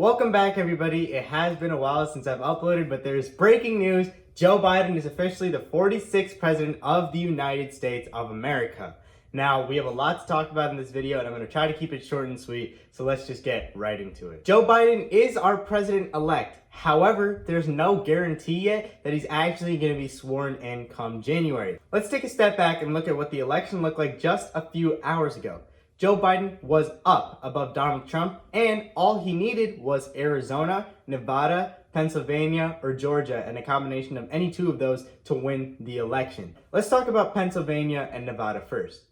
Welcome back, everybody. It has been a while since I've uploaded, but there's breaking news. Joe Biden is officially the 46th president of the United States of America. Now, we have a lot to talk about in this video, and I'm going to try to keep it short and sweet, so let's just get right into it. Joe Biden is our president-elect. However, there's no guarantee yet that he's actually going to be sworn in come January. Let's take a step back and look at what the election looked like just a few hours ago. Joe Biden was up above Donald Trump, and all he needed was Arizona, Nevada, Pennsylvania, or Georgia, and a combination of any two of those to win the election. Let's talk about Pennsylvania and Nevada first.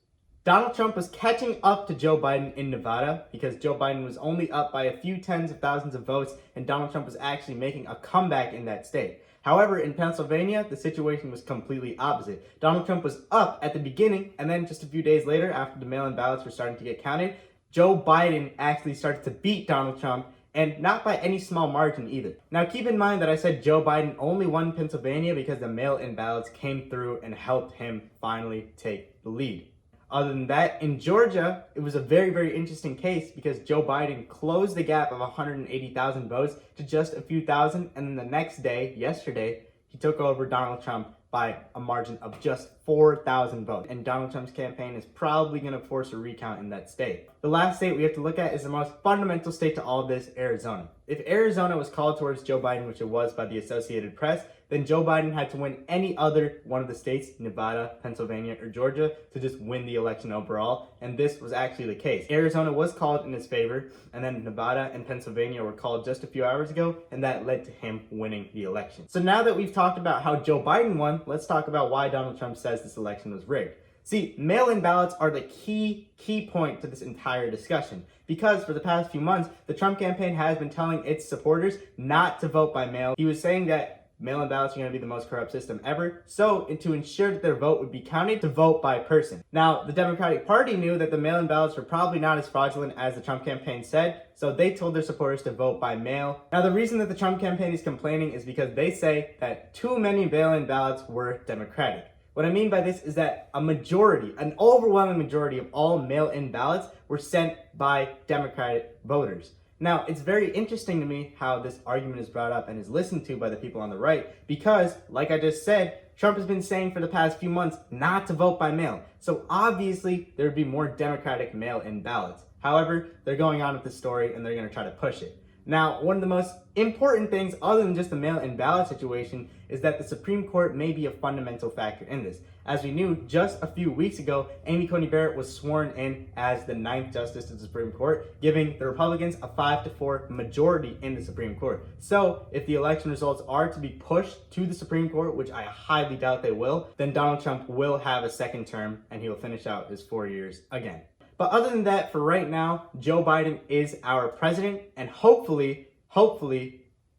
Donald Trump was catching up to Joe Biden in Nevada because Joe Biden was only up by a few tens of thousands of votes, and Donald Trump was actually making a comeback in that state. However, in Pennsylvania, the situation was completely opposite. Donald Trump was up at the beginning, and then just a few days later, after the mail-in ballots were starting to get counted, Joe Biden actually started to beat Donald Trump, and not by any small margin either. Now, keep in mind that I said Joe Biden only won Pennsylvania because the mail-in ballots came through and helped him finally take the lead. Other than that, in Georgia, it was a very, very interesting case because Joe Biden closed the gap of 180,000 votes to just a few thousand, and then the next day, yesterday, he took over Donald Trump by a margin of just 4,000 votes. And Donald Trump's campaign is probably going to force a recount in that state. The last state we have to look at is the most fundamental state to all of this, Arizona. If Arizona was called towards Joe Biden, which it was by the Associated Press, then Joe Biden had to win any other one of the states, Nevada, Pennsylvania, or Georgia, to just win the election overall, and this was actually the case. Arizona was called in his favor, and then Nevada and Pennsylvania were called just a few hours ago, and that led to him winning the election. So now that we've talked about how Joe Biden won, let's talk about why Donald Trump says this election was rigged. See, mail-in ballots are the key point to this entire discussion, because for the past few months, the Trump campaign has been telling its supporters not to vote by mail. He was saying that mail-in ballots are going to be the most corrupt system ever, so to ensure that their vote would be counted, to vote by person. Now, the Democratic Party knew that the mail-in ballots were probably not as fraudulent as the Trump campaign said, so they told their supporters to vote by mail. Now, the reason that the Trump campaign is complaining is because they say that too many mail-in ballots were Democratic. What I mean by this is that an overwhelming majority of all mail-in ballots were sent by Democratic voters. Now, it's very interesting to me how this argument is brought up and is listened to by the people on the right because, like I just said, Trump has been saying for the past few months not to vote by mail. So obviously, there would be more Democratic mail-in ballots. However, they're going on with the story and they're going to try to push it. Now, one of the most important things other than just the mail-in ballot situation is that the Supreme Court may be a fundamental factor in this. As we knew just a few weeks ago, Amy Coney Barrett was sworn in as the 9th Justice of the Supreme Court, giving the Republicans a 5-4 majority in the Supreme Court. So, if the election results are to be pushed to the Supreme Court, which I highly doubt they will, then Donald Trump will have a second term and he will finish out his 4 years again. But other than that, for right now, Joe Biden is our president, and hopefully,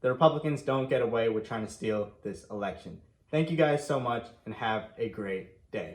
the Republicans don't get away with trying to steal this election. Thank you guys so much, and have a great